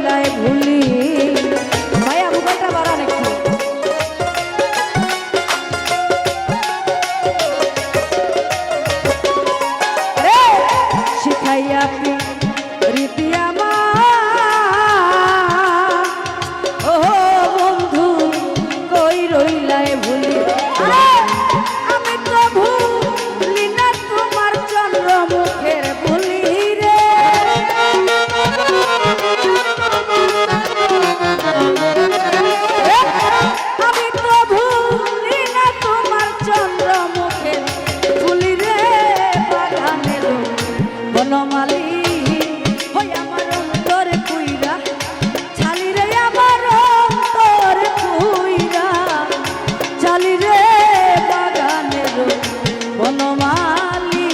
রইলাই ভুলি ভাইয়া বুকাটা বাড়ান একটু শিখাইয়া রীতি আমার ও বন্ধু কই রইলাই ভুলি আমি তো ভুলি না তোমার চন্দ্র মুখের ভুলি রে আমি তো ভুলি না তোমার চন্দ্র মুখের ভুলি রে বাগানের বনমালী হই আমার অন্তর কুইরা ছালি রে আমার অন্তর কুইরা ছালি রে বাগানের বনমালী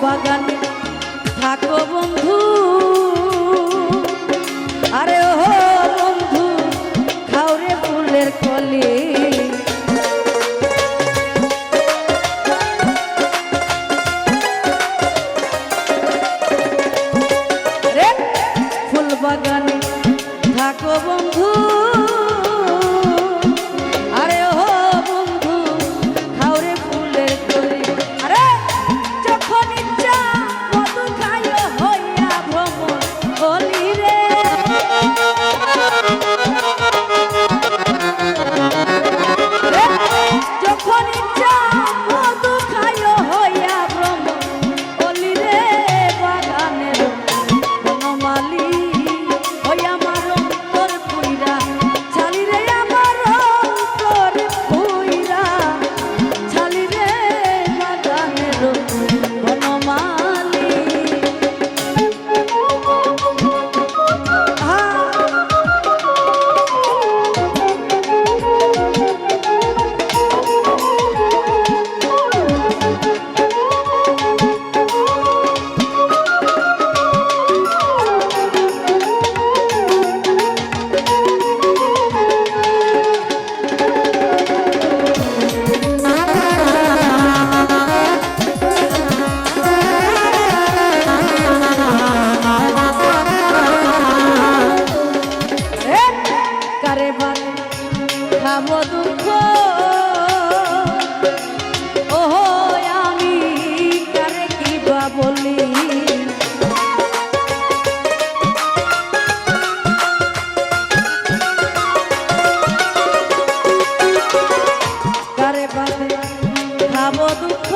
বাগানে থাকো বন্ধু আরে ও বন্ধু খাওরে ফুলের কলি রে ফুল বাগানে থাকো বন্ধু আরে ও বন্ধু খাওরে ফুলের কলি আরে যখন ইচ্ছা মধু খাইও হইয়া ভ্রমণ কলি রে যখন ইচ্ছা মধু খাইও হইয়া ভ্রমণ কলি রে বাগানের বনমালী হইয়া আমার অন্তর পুইরা ছালি রে আমার অন্তর পুইরা ছালি রে বাগানের বনমালী কারে বারে খাবো দুঃখ ওহো আমি কারে কি বা বলি কারে বারে খাবো দুঃখ